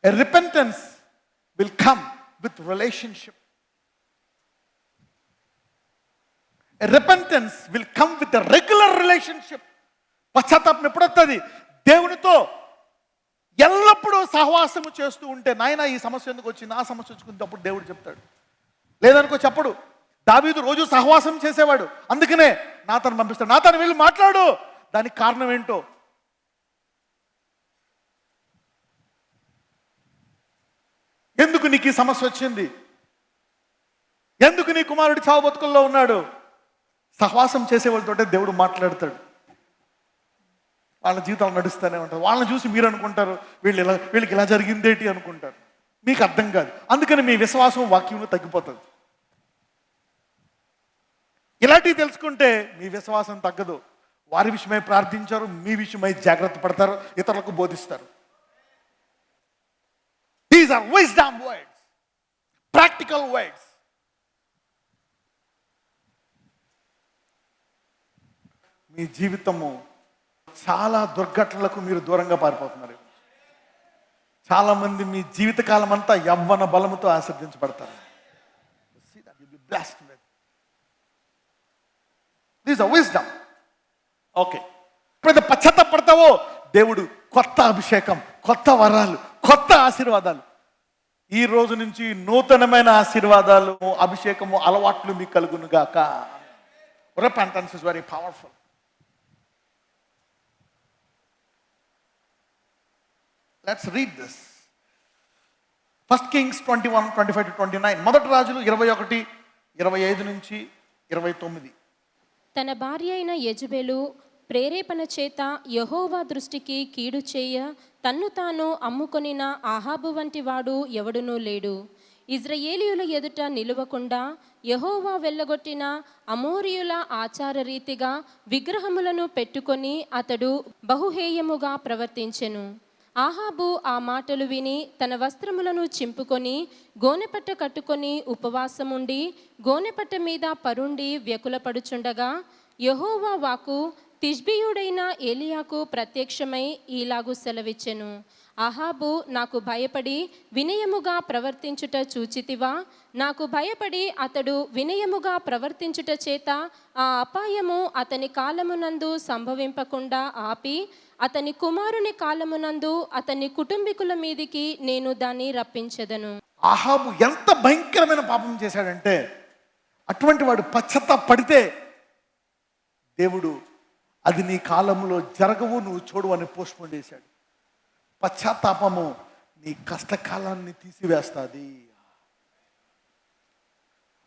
A repentance will come with relationship. A repentance will come with a regular relationship. పశ్చాత్తాపం ఎప్పుడు వస్తుంది? దేవునితో ఎల్లప్పుడూ సహవాసము చేస్తూ ఉంటే, నాయన ఈ సమస్య ఎందుకు వచ్చింది, ఆ సమస్య వచ్చుకుంది, అప్పుడు దేవుడు చెప్తాడు. లేదనుకో చెప్పడు. దావీదు రోజు సహవాసం చేసేవాడు, అందుకనే నాతాను పంపిస్తాడు. నాతాను వెళ్ళి మాట్లాడు, దానికి కారణం ఏంటో. ఎందుకు నీకు ఈ సమస్య వచ్చింది, ఎందుకు నీ కుమారుడు చావు బతుకుల్లో ఉన్నాడు? సహవాసం చేసేవాళ్ళతోటే దేవుడు మాట్లాడతాడు. వాళ్ళ జీవితాలు నడుస్తూనే ఉంటారు. వాళ్ళని చూసి మీరు అనుకుంటారు వీళ్ళకి ఇలా జరిగిందేటి అనుకుంటారు. మీకు అర్థం కాదు. అందుకని మీ విశ్వాసం వాక్యంలో తగ్గిపోతుంది. ఇలాంటివి తెలుసుకుంటే మీ విశ్వాసం తగ్గదు. వారి విషయమై ప్రార్థించారు, మీ విషయమై జాగ్రత్త పడతారు, ఇతరులకు బోధిస్తారు. These are wisdom words, practical words. మీ జీవితము చాలా దుర్ఘటనలకు మీరు దూరంగా పారిపోతున్నారు. చాలామంది మీ జీవితకాలం అంతా యవ్వన బలముతో ఆశీర్వదించబడతారు. This is wisdom. ఓకే, ఎప్పుడైతే పశ్చాత్తాపడతావో దేవుడు కొత్త అభిషేకం, కొత్త వరాలు, కొత్త ఆశీర్వాదాలు, ఈ రోజు నుంచి నూతనమైన ఆశీర్వాదాలు, అభిషేకము, అలవాట్లు మీకు కలుగును గాక. Repentance is very powerful. Let's read this. 1 Kings 21, 25-29. మొదటి రాజులు 21, 25 నుంచి 29. తన భార్య అయిన యెజబెలు ప్రేరేపణ చేత యెహోవా దృష్టికి కీడు చేయ తన్ను తాను అమ్ముకొనిన ఆహాబు వంటి వాడు ఎవడునూ లేడు. ఇజ్రాయేలీయుల ఎదుట నిలువకుండా యెహోవా వెళ్ళగొట్టిన అమోరీయుల ఆచార రీతిగా విగ్రహములను పెట్టుకొని అతడు బహుహేయముగా ప్రవర్తించెను. ఆహాబు ఆ మాటలు విని తన వస్త్రములను చింపుకొని గోనెపట్ట కట్టుకొని ఉపవాసముండి గోనెపట్ట మీద పరుండి వ్యకులపడుచుండగా యెహోవా వాక్కు తిష్బీయుడైన ఏలియాకు ప్రత్యక్షమై ఈలాగు సెలవిచ్చెను. ఆహాబు నాకు భయపడి వినయముగా ప్రవర్తించుట చూచితివా? నాకు భయపడి అతడు వినయముగా ప్రవర్తించుట చేత ఆ అపాయము అతని కాలమునందు సంభవింపకుండా ఆపి అతని కుమారుని కాలమునందు అతని కుటుంబీకుల మీదికి నేను దాన్ని రప్పించెదను. ఆహాబు ఎంత భయంకరమైన పాపం చేశాడంటే, అటువంటి వాడు పశ్చాత్తాపడితే దేవుడు అది నీ కాలంలో జరగవు, నువ్వు చూడు అని పోస్ట్పోన్ చేశాడు. పశ్చాత్తాపము నీ కష్టకాలాన్ని తీసివేస్తుంది.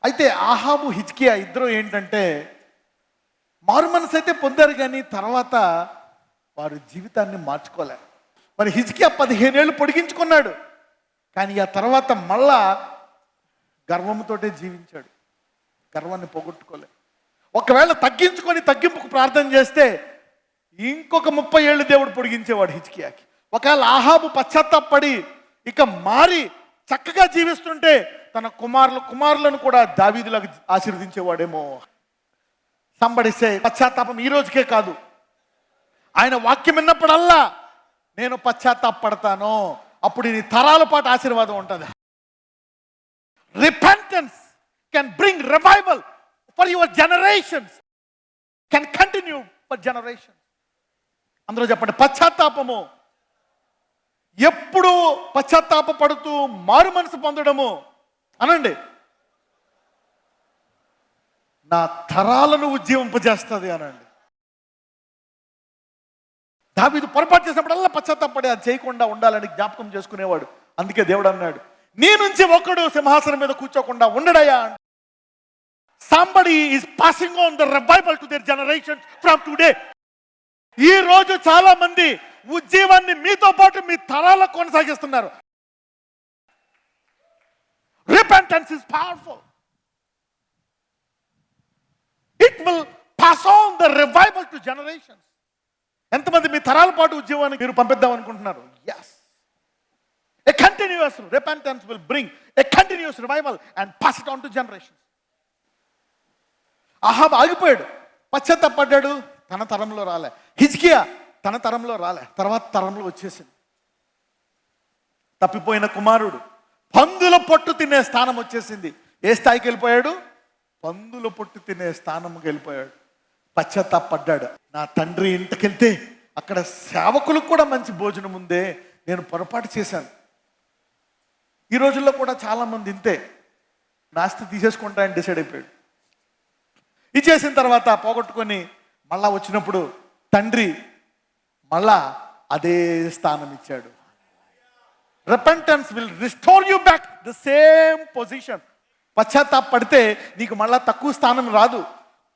అయితే ఆహాబు హిజ్కియా ఇద్దరు ఏంటంటే మారు మనసు అయితే పొందారు, కానీ తర్వాత వారి జీవితాన్ని మార్చుకోలేరు. మరి హిజ్కియా 15 ఏళ్ళు పొడిగించుకున్నాడు, కానీ ఆ తర్వాత మళ్ళా గర్వంతోటే జీవించాడు. గర్వాన్ని పోగొట్టుకోలే. ఒకవేళ తగ్గించుకొని తగ్గింపుకు ప్రార్థన చేస్తే ఇంకొక 30 ఏళ్ళు దేవుడు పొడిగించేవాడు హిజ్కియాకి. ఒకవేళ ఆహాబు పశ్చాత్తాపడి ఇక మారి చక్కగా జీవిస్తుంటే తన కుమారులను కూడా దావీదులకు ఆశీర్వదించేవాడేమో. సంబడిసే పశ్చాత్తాపం ఈ రోజుకే కాదు, ఆయన వాక్యం విన్నప్పుడల్లా నేను పశ్చాత్తాపడతాను, అప్పుడు నీ తరాల పాటు ఆశీర్వాదం ఉంటుంది. Repentance can bring revival for your generations, can continue for generations. అందరూ చెప్పండి, పశ్చాత్తాపము. ఎప్పుడు పశ్చాత్తాప పడుతూ మారు మనసు పొందడము అనండి, నా తరాలను ఉజ్జీవింపజేస్తుంది అనండి. దావీదు పొరపాటు చేసినప్పుడల్లా పశ్చాత్తాపడి అది చేయకుండా ఉండాలని జ్ఞాపకం చేసుకునేవాడు. అందుకే దేవుడు అన్నాడు, నీ నుంచి ఒకడు సింహాసనం మీద కూర్చోకుండా ఉండడయా. Somebody is passing on the revival to their generations from today. ఈ రోజు చాలా మంది ఉజ్జీవాన్ని మీతో పాటు మీ తరాలకు కొనసాగిస్తున్నారు. Repentance is powerful. It will pass on the revival to generations. ఎంతమంది మీ తరాల పాటు ఉద్యమాన్ని మీరు పంపిద్దాం అనుకుంటున్నారు? Yes. A continuous repentance will bring a continuous revival and pass it on to generations. ఆహాబు ఆగిపోయాడు, పశ్చాత్తాపడ్డాడు, తన తరంలో రాలే. హిజ్కియా తన తరంలో రాలే, తర్వాత తరంలో వచ్చేసింది. తప్పిపోయిన కుమారుడు. పందుల పొట్టు తినే స్థానం వచ్చేసింది. ఏ స్థాయికి వెళ్ళిపోయాడు? పందుల పొట్టు తినే స్థానంకి వెళ్ళిపోయాడు. పశ్చాత్తాపడ్డాడు. నా తండ్రి ఇంటికెళ్తే అక్కడ సేవకులకు కూడా మంచి భోజనం ఉందే, నేను పొరపాటు చేశాను. ఈ రోజుల్లో కూడా చాలా మంది ఇంతే, నాస్తి తీసేసుకుంటా అని డిసైడ్ అయిపోయాడు. ఇచ్చేసిన తర్వాత పోగొట్టుకొని మళ్ళా వచ్చినప్పుడు తండ్రి మళ్ళా అదే స్థానం ఇచ్చాడు. Repentance will restore you back the same position. పశ్చాత్తాపడితే నీకు మళ్ళా తక్కువ స్థానం రాదు,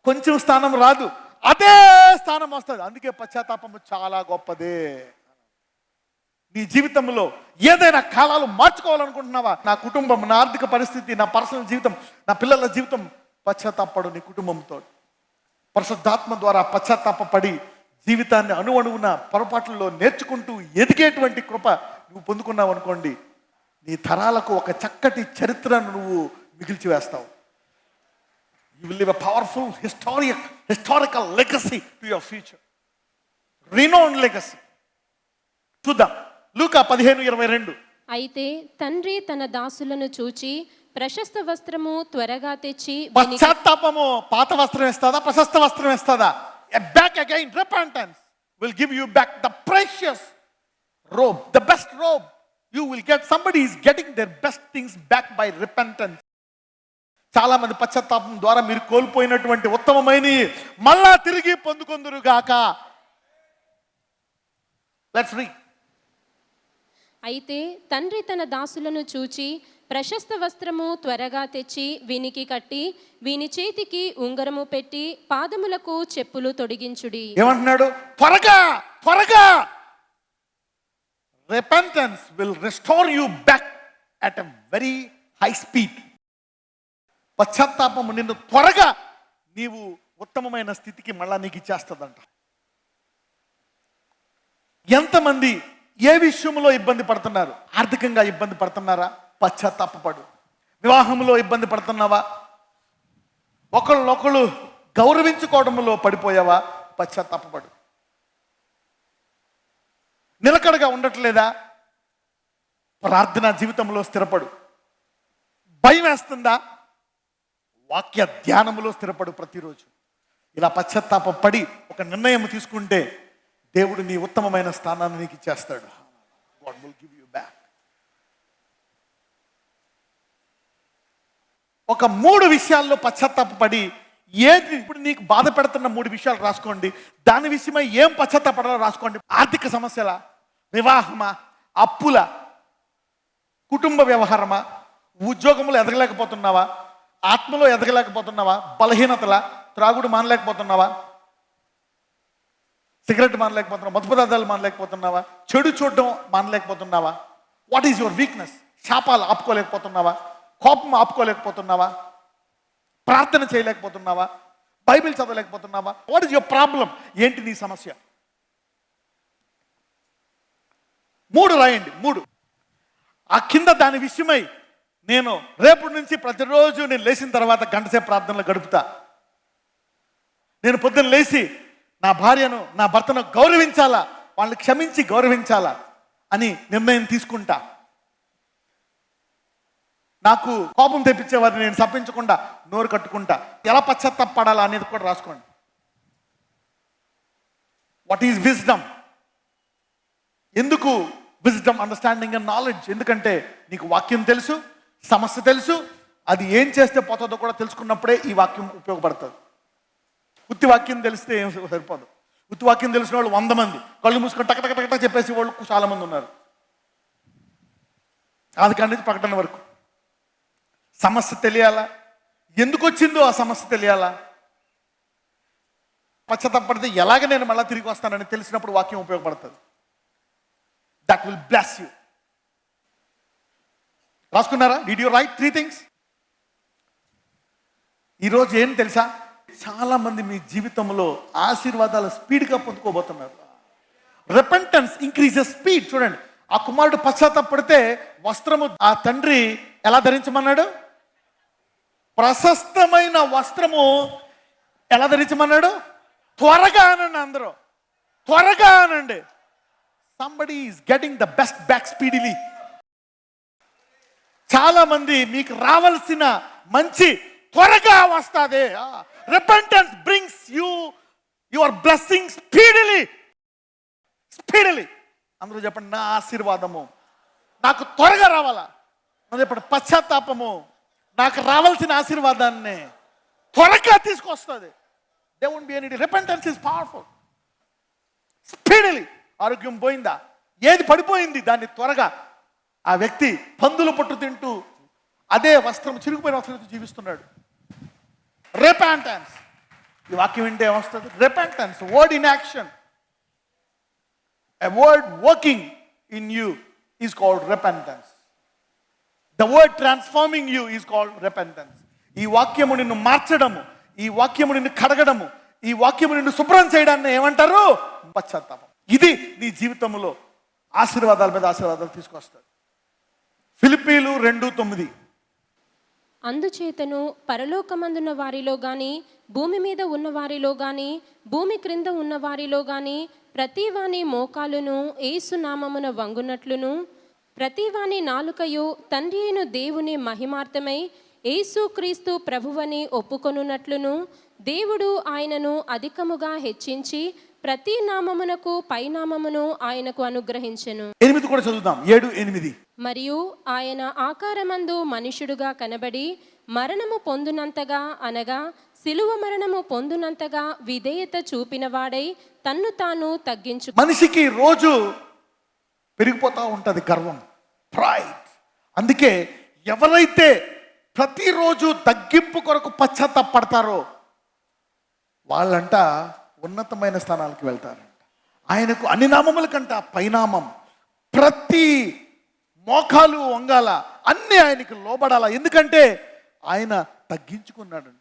కొంచెం స్థానం రాదు, అదే స్థానం వస్తుంది. అందుకే పశ్చాత్తాపము చాలా గొప్పదే. నీ జీవితంలో ఏదైనా కాలాలు మార్చుకోవాలనుకుంటున్నావా? నా కుటుంబం, నా ఆర్థిక పరిస్థితి, నా పర్సనల్ జీవితం, నా పిల్లల జీవితం, పశ్చాత్తాపడు నీ కుటుంబంతో. పరిశుద్ధాత్మ ద్వారా పశ్చాత్తాపడి జీవితాన్ని అణువణువున పొరపాట్లలో నేర్చుకుంటూ ఎదిగేటువంటి కృప నువ్వు పొందుకున్నావు అనుకోండి, నీ తరాలకు ఒక చక్కటి చరిత్రను నువ్వు మిగిల్చి వేస్తావు. You will leave a powerful historical legacy to your future. Renowned legacy. చూద్దాం లూకా 15:22. అయితే తండ్రి తన దాసులను చూచి ప్రశస్త వస్త్రము త్వరగా తెచ్చి పశ్చాత్తాపము పాత వస్త్రం ఇస్తుందా, ప్రశస్త వస్త్రం ఇస్తుందా? Back again, repentance will give you back the precious robe, the best robe. You will get, somebody is getting their best things back by repentance. చాలా మంది పశ్చాత్తాపం ద్వారా మీరు కోల్పోయినటువంటి ఉత్తమమైన మళ్ళా తిరిగి పొందుకొందురుగాక. Let's read. అయితే తండ్రి తన దాసులను చూచి ప్రశస్త వస్త్రము త్వరగా తెచ్చి వీనికి కట్టి వీని చేతికి ఉంగరము పెట్టి పాదములకు చెప్పులు తొడిగించుడి. ఏమంటున్నాడు? త్వరగా త్వరగా. Repentance will restore you back at a very high speed. పశ్చాత్తాపము నిన్ను త్వరగా నీవు ఉత్తమమైన స్థితికి మళ్ళా నీకు ఇచ్చేస్తుందంట. ఎంతమంది ఏ విషయంలో ఇబ్బంది పడుతున్నారు? ఆర్థికంగా ఇబ్బంది పడుతున్నారా? పశ్చాత్తాపడు. వివాహంలో ఇబ్బంది పడుతున్నావా? ఒకళ్ళొకళ్ళు గౌరవించుకోవడంలో పడిపోయావా? పశ్చాత్తాపడు. నిలకడగా ఉండట్లేదా? ప్రార్థనా జీవితంలో స్థిరపడు. భయం వేస్తుందా? వాక్య ధ్యానములో స్థిరపడు ప్రతిరోజు. ఇలా పశ్చాత్తాపడి ఒక నిర్ణయం తీసుకుంటే దేవుడు నీ ఉత్తమమైన స్థానాన్ని నీకు ఇచ్చేస్తాడు. God will give you back. ఒక 3 విషయాల్లో పశ్చాత్తాపడి ఏది ఇప్పుడు నీకు బాధ పెడుతున్న 3 విషయాలు రాసుకోండి. దాని విషయమై ఏం పశ్చాత్తాపడాలో రాసుకోండి. ఆర్థిక సమస్యలా, వివాహమా, అప్పుల, కుటుంబ వ్యవహారమా, ఉద్యోగంలో ఎదగలేకపోతున్నావా, ఆత్మలో ఎదగలేకపోతున్నావా, బలహీనతలా, త్రాగుడు మానలేకపోతున్నావా, సిగరెట్ మానలేకపోతున్నావా, మత్తు పదార్థాలు మానలేకపోతున్నావా, చెడు చూడడం మానలేకపోతున్నావా? What is your weakness? శాపాలు ఆపుకోలేకపోతున్నావా? కోపం ఆపుకోలేకపోతున్నావా? ప్రార్థన చేయలేకపోతున్నావా? బైబిల్ చదవలేకపోతున్నావా? What is your problem? ఏంటి నీ సమస్య? 3 రాయండి. 3 ఆ కింద దాని విషయమై నేను రేపటి నుంచి ప్రతిరోజు నేను లేచిన తర్వాత గంటసేపు ప్రార్థనలు గడుపుతా. నేను పొద్దున్న లేచి నా భార్యను, నా భర్తను గౌరవించాలా, వాళ్ళని క్షమించి గౌరవించాలా అని నిర్ణయం తీసుకుంటా. నాకు కోపం తెప్పించేవారిని నేను తప్పించకుండా నోరు కట్టుకుంటా. ఎలా పశ్చాత్తాపడాలా అనేది కూడా రాసుకోండి. What is wisdom? ఎందుకు విజ్డమ్, అండర్స్టాండింగ్ అండ్ నాలెడ్జ్? ఎందుకంటే నీకు వాక్యం తెలుసు, సమస్య తెలుసు, అది ఏం చేస్తే పోతుందో కూడా తెలుసుకున్నప్పుడే ఈ వాక్యం ఉపయోగపడుతుంది. ఉత్తి వాక్యం తెలిస్తే ఏం సరిపోదు. ఉత్తి వాక్యం తెలిసిన వాళ్ళు 100 మంది, కళ్ళు మూసుకొని టక టక టక చెప్పేసి వాళ్ళు చాలా మంది ఉన్నారు. అది కానీ ప్రకటన వరకు సమస్య తెలియాలా, ఎందుకు వచ్చిందో ఆ సమస్య తెలియాలా, పశ్చాత్తాపడితే ఎలాగ నేను మళ్ళీ తిరిగి వస్తానని తెలిసినప్పుడు వాక్యం ఉపయోగపడుతుంది. That will bless you. రాసుకున్నారా? Did you write 3 things? ఈరోజు ఏం తెలుసా, చాలా మంది మీ జీవితంలో ఆశీర్వాదాలు స్పీడ్గా పొందుకోబోతున్నారు. Repentance increases speed. చూడండి, ఆ కుమారుడు పశ్చాత్తాపడితే వస్త్రము ఆ తండ్రి ఎలా ధరించమన్నాడు? ప్రశస్తమైన వస్త్రము ఎలా ధరించమన్నాడు? త్వరగా అనండి. అందరూ త్వరగా అనండి. Somebody is getting the best back speedily. చాలా మంది మీకు రావాల్సిన మంచి త్వరగా వస్తుంది. Repentance brings you your blessing speedily. అందరూ చెప్పండి, నా ఆశీర్వాదము నాకు త్వరగా రావాలా. మరి చెప్పండి, పశ్చాత్తాపము నాకు రావాల్సిన ఆశీర్వాదాన్ని త్వరగా తీసుకొస్తుంది. They won't be any repentance is powerful. Speedily. ఆరోగ్యం పోయిందా, ఏది పడిపోయింది, దాన్ని త్వరగా. ఆ వ్యక్తి పందులు పొట్టు తింటూ అదే వస్త్రం, చిరిగిపోయిన వస్త్రంతో జీవిస్తున్నాడు. రిపెంటెన్స్. ఈ వాక్యం వింటే ఏమొస్తుంది? Repentance, word in action. A word working in you is called repentance. The word transforming you is called repentance. ఈ వాక్యము నిన్ను మార్చడము, ఈ వాక్యము నిన్ను కడగడము, ఈ వాక్యము నిన్ను శుభ్రం చేయడాన్ని ఏమంటారు? పశ్చాత్తాపం. ఇది నీ జీవితంలో ఆశీర్వాదాల మీద ఆశీర్వాదాలు తీసుకొస్తుంది. ఫిలిప్పీలు 2:9. అందుచేతను పరలోకమందున్న వారిలో గాని, భూమి మీద ఉన్న వారిలో గాని, భూమి క్రింద ఉన్న వారిలో గాని ప్రతివాని మోకాలును యేసు నామమున వంగునట్లును, ప్రతివాని నాలుకయు తండ్రి అయిన దేవుని మహిమార్థమై యేసుక్రీస్తు ప్రభువని ఒప్పుకొనున్నట్లును, దేవుడు ఆయనను అధికముగా హెచ్చించి ప్రతి నామమునకు పైనామమును ఆయనకు అనుగ్రహించెను. 8 కూడా చదువుదాం. 7-8. మరియు ఆయన ఆకారమందు మనుషుడుగా కనబడి మరణము పొందునంతగా, అనగా సిలువ మరణము పొందునంతగా విధేయత చూపినవాడై తన్ను తాను తగ్గించు. మనిషికి రోజు పెరిగిపోతా ఉంటుంది గర్వం, ప్రైడ్. అందుకే ఎవరైతే ప్రతిరోజు తగ్గింపు కొరకు పశ్చాత్తాపడతారో వాళ్ళంట ఉన్నతమైన స్థానాలకు వెళ్తారంట. ఆయనకు అన్ని నామముల కంట పైనామం. ప్రతి మోకాలు వంగాల, అన్ని ఆయనకు లోబడాల. ఎందుకంటే ఆయన తగ్గించుకున్నాడంట.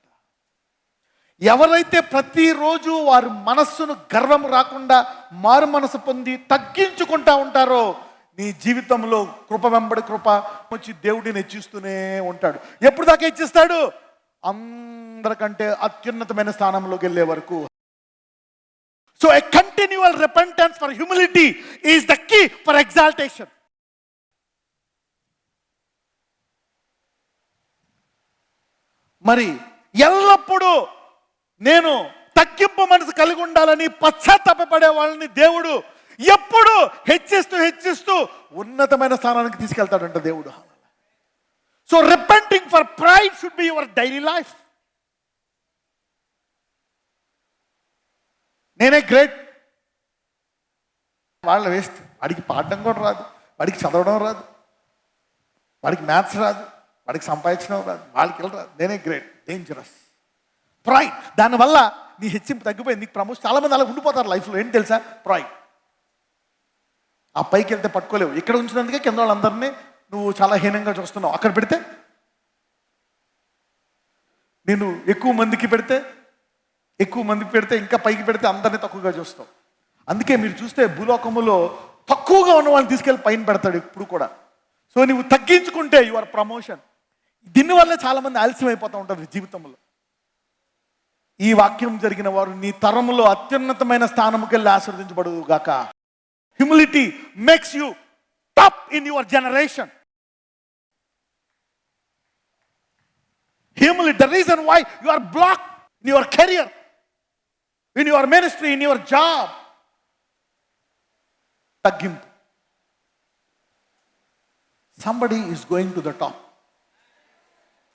ఎవరైతే ప్రతిరోజు వారి మనస్సును గర్వం రాకుండా మారు మనసు పొంది తగ్గించుకుంటా ఉంటారో నీ జీవితంలో కృప వెంబడి కృప వచ్చి దేవుడిని హెచ్చిస్తూనే ఉంటాడు. ఎప్పుడు దాకా హెచ్చిస్తాడు? అందరికంటే అత్యున్నతమైన స్థానంలోకి వెళ్ళే వరకు. So a continual repentance for humility is the key for exaltation. మరి ఎల్లప్పుడూ నేను తగ్గింపు మనసు కలిగి ఉండాలని పశ్చాత్తాపపడే వాళ్ళని దేవుడు ఎప్పుడు హెచ్చిస్తూ ఉన్నతమైన స్థానానికి తీసుకెళ్తాడంట దేవుడు. So repenting for pride should be your daily life. నేనే గ్రేట్, వాళ్ళ వేస్ట్. వాడికి పాడడం కూడా రాదు, వాడికి చదవడం రాదు, వాడికి మ్యాథ్స్ రాదు, వాడికి సంపాదించడం రాదు, వాళ్ళకి రాదు. నేనే గ్రేట్. Dangerous pride. దానివల్ల నీ హెచ్చింపు తగ్గిపోయింది, నీకు ప్రమోషన్. చాలామంది అలా ఉండిపోతారు లైఫ్లో. ఏంటి తెలుసా? ప్రైడ్. ఆ పైకి వెళ్తే పట్టుకోలేవు. ఇక్కడ ఉంచినందుకే కింద వాళ్ళందరినీ నువ్వు చాలా హీనంగా చూస్తున్నావు. అక్కడ పెడితే నేను ఎక్కువ మందికి పెడితే ఇంకా పైకి పెడితే అందరినీ తక్కువగా చూస్తావు. అందుకే మీరు చూస్తే భూలోకములో తక్కువగా ఉన్న వాళ్ళని తీసుకెళ్ళి పైన పెడతాడు ఎప్పుడు కూడా. సో నువ్వు తగ్గించుకుంటే యువర్ ప్రమోషన్. దీనివల్ల చాలామంది ఆలస్యం అయిపోతూ ఉంటుంది జీవితంలో. ఈ వాక్యం జరిగిన వారు నీ తరములో అత్యున్నతమైన స్థానముకి వెళ్ళి ఆశీర్వదించబడు గాక. Humility makes you top in your generation. Humility, the reason why you are blocked in your career, in your ministry, in your job. Tagimpu. Somebody is going to the top.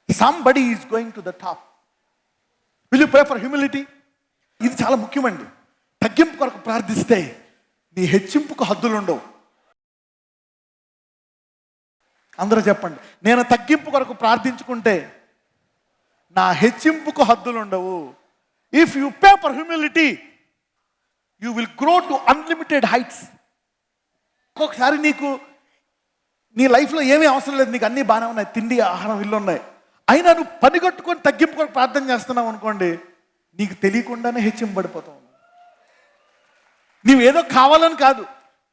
Somebody is going to the top. Will you pray for humility? ఇది చాలా ముఖ్యమండి. తగ్గింపు కొరకు ప్రార్థిస్తే నీ హెచ్చింపుకు హద్దులు ఉండవు. అందరూ చెప్పండి, నేను తగ్గింపు కొరకు ప్రార్థించుకుంటే నా హెచ్చింపుకు హద్దులు ఉండవు. If you pay for humility you will grow to unlimited heights. ఒక్కొక్కసారి నీకు నీ లైఫ్లో ఏమీ అవసరం లేదు, నీకు అన్నీ బాగానే ఉన్నాయి, తిండి ఆహారం ఇల్లు ఉన్నాయి, అయినా నువ్వు పని కట్టుకొని తగ్గింపు కొరకు ప్రార్థన చేస్తున్నావు అనుకోండి, నీకు తెలియకుండానే హెచ్చింపబడిపోతావు. నువ్వేదో కావాలని కాదు,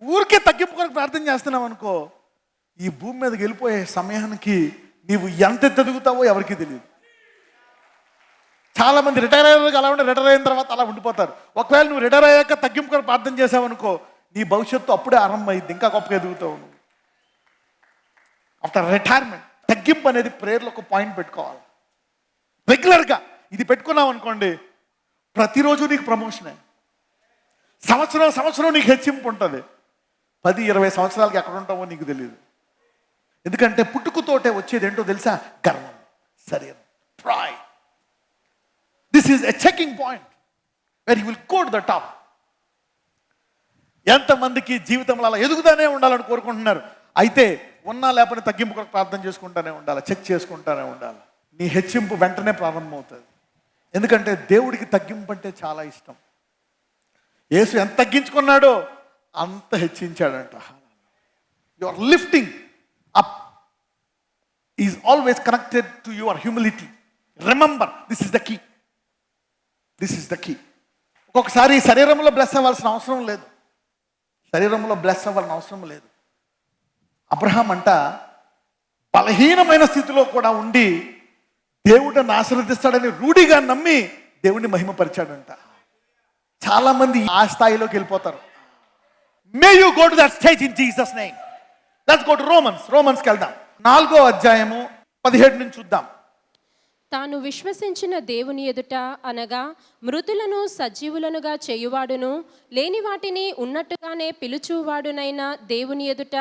ఊరికే తగ్గింపు కొరకు ప్రార్థన చేస్తున్నావు అనుకో, ఈ భూమి మీదకి వెళ్ళిపోయే సమయానికి నీవు ఎంత ఎదుగుతావో ఎవరికీ తెలియదు. చాలా మంది రిటైర్ అయ్యారు, అలా ఉండి రిటైర్ అయిన తర్వాత అలా ఉండిపోతారు. ఒకవేళ నువ్వు రిటైర్ అయ్యాక తగ్గింపు కొరకు ప్రార్థన చేసావనుకో, నీ భవిష్యత్తు అప్పుడే ఆరంభమైంది, ఇంకా గొప్పగా ఎదుగుతావు. ఆఫ్టర్ రిటైర్మెంట్ తగ్గింపు అనేది ప్రేయర్లో ఒక పాయింట్ పెట్టుకోవాలి. రెగ్యులర్గా ఇది పెట్టుకున్నావు అనుకోండి, ప్రతిరోజు నీకు ప్రమోషనే. సంవత్సరం నీకు హెచ్చింపు ఉంటుంది. 10-20 సంవత్సరాలకి ఎక్కడ ఉంటావో నీకు తెలియదు. ఎందుకంటే పుట్టుకతోటే వచ్చేది ఏంటో తెలుసా? గర్వం, శరీరం, pride. This is a checking point where you will go to the top. ఎంతమందికి జీవితంలో అలా ఎదుగుతానే ఉండాలని కోరుకుంటున్నారు. అయితే ఉన్నా లేకపోతే తగ్గింపు కొరకు ప్రార్థన చేసుకుంటానే ఉండాలి, చెక్ చేసుకుంటానే ఉండాలి. నీ హెచ్చింపు వెంటనే ప్రారంభమవుతుంది. ఎందుకంటే దేవుడికి తగ్గింపు అంటే చాలా ఇష్టం. యేసు ఎంత తగ్గించుకున్నాడో అంత హెచ్చించాడంట. Your lifting up is always connected to your humility. Remember, this is the key. This is the key. ఒక్కొక్కసారి శరీరంలో బ్లెస్ అవ్వాల్సిన అవసరం లేదు. శరీరంలో బ్లెస్ అవ్వాల్సిన అవసరం లేదు. అబ్రహాం అంట బలహీనమైన స్థితిలో కూడా ఉండి దేవుడిని ఆశీర్వదిస్తాడని రూఢిగా నమ్మి దేవుడిని మహిమపరిచాడంట. చాలా మంది ఆ స్థాయిలోకి వెళ్ళిపోతారు. May you go to that stage in Jesus name. Let's go to రోమన్స్కి వెళ్దాం. 4వ అధ్యాయము 17 నుంచి చూద్దాం. తాను విశ్వసించిన దేవుని ఎదుట అనగా మృతులను సజీవులనుగా చేయువాడును లేని వాటిని ఉన్నట్టుగానే పిలుచువాడునైన దేవుని ఎదుట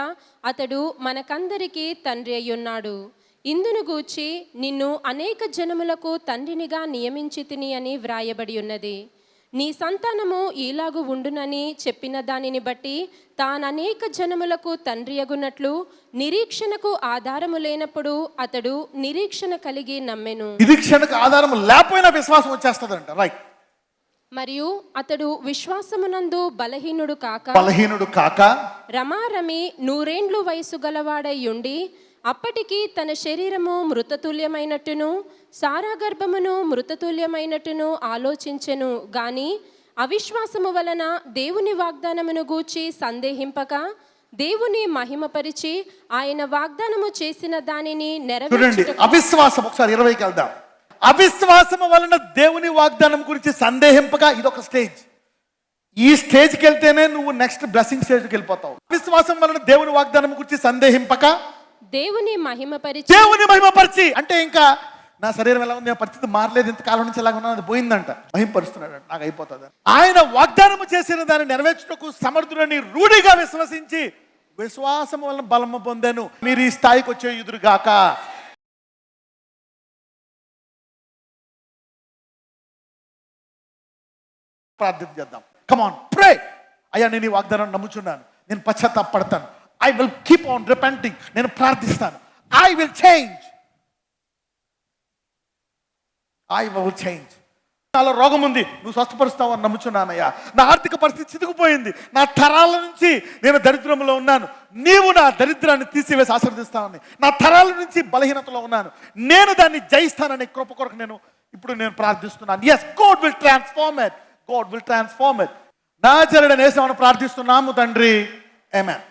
అతడు మనకందరికీ తండ్రి అయ్యున్నాడు. ఇందును గూర్చి నిన్ను అనేక జనములకు తండ్రినిగా నియమించితిని అని వ్రాయబడి ఉన్నది. నీ సంతానము ఈలాగు ఉండునని చెప్పిన దానిని బట్టి తాననేక జనములకు తండ్రి అగునట్లు నిరీక్షణకు ఆధారము లేనప్పుడు అతడు నిరీక్షణ కలిగి నమ్మెను. నిరీక్షణకు ఆధారం లేకపోయినా విశ్వాసం వచ్చేస్తుందంట. రైట్. మరియు అతడు విశ్వాసమునందు బలహీనుడు కాక రమారమి 100 ఏండ్లు వయసు గలవాడై ఉండి అప్పటికి తన శరీరము మృతతుల్యమైనట్టును సారాగర్భమును మృతతుల్యమైనట్టును ఆలోచించెను గాని అవిశ్వాసము వలన దేవుని వాగ్దానమును గూర్చి సందేహింపక దేవుని మహిమపరిచి ఆయన వాగ్దానము చేసిన దానిని నెరవేర్చుటకు. అవిశ్వాసం, ఒకసారి 20కి వెళ్దాం. అవిశ్వాసము వలన దేవుని వాగ్దానం గురించి సందేహింపక, ఇదొక స్టేజ్. ఈ స్టేజ్కి వెళ్తేనే నువ్వు నెక్స్ట్ బ్లెస్సింగ్ స్టేజ్కి వెళ్ళిపోతావు. అవిశ్వాసం వలన దేవుని వాగ్దానం గురించి సందేహింపక దేవుని మహిమపరిచి అంటే ఇంకా నా శరీరం ఎలా ఉంది, పరిస్థితి మారలేదు, ఇంతకాలం నుంచి ఎలాగ ఉన్నా అది పోయిందంట. మహిమపరుస్తున్నాడు, నాకు అయిపోతుంది. ఆయన వాగ్దానము చేసిన దాన్ని నెరవేర్చుటకు సమర్థుడని రూఢిగా విశ్వసించి విశ్వాసం వలన బలము పొందాను. మీరు ఈ స్థాయికి వచ్చే ఎదురుగాక. ప్రార్థన చేద్దాం. Come on, pray. అయ్యా, నేను ఈ వాగ్దానాన్ని నమ్ముచున్నాను, నేను పశ్చాత్తాపడతాను. I will keep on repenting. నేను ప్రార్థిస్తాను. I will change. నాలో రోగం ఉంది, నువ్వు స్వస్థపరుస్తావు అని నమ్ముచున్నానయ్యా. నా ఆర్థిక పరిస్థితి చితికిపోయింది, నా తరాల నుంచి నేను దరిద్రంలో ఉన్నాను, నీవు నా దరిద్రాన్ని తీసివేసి ఆశీర్వదిస్తావని. నా తరాల నుంచి బలహీనతలో ఉన్నాను, నేను దాన్ని జయిస్తానని కృప కొరకు నేను ప్రార్థిస్తున్నాను. Yes, God will transform it. నాజరేయుడైన యేసుని ప్రార్థిస్తున్నాము తండ్రి. ఆమేన్.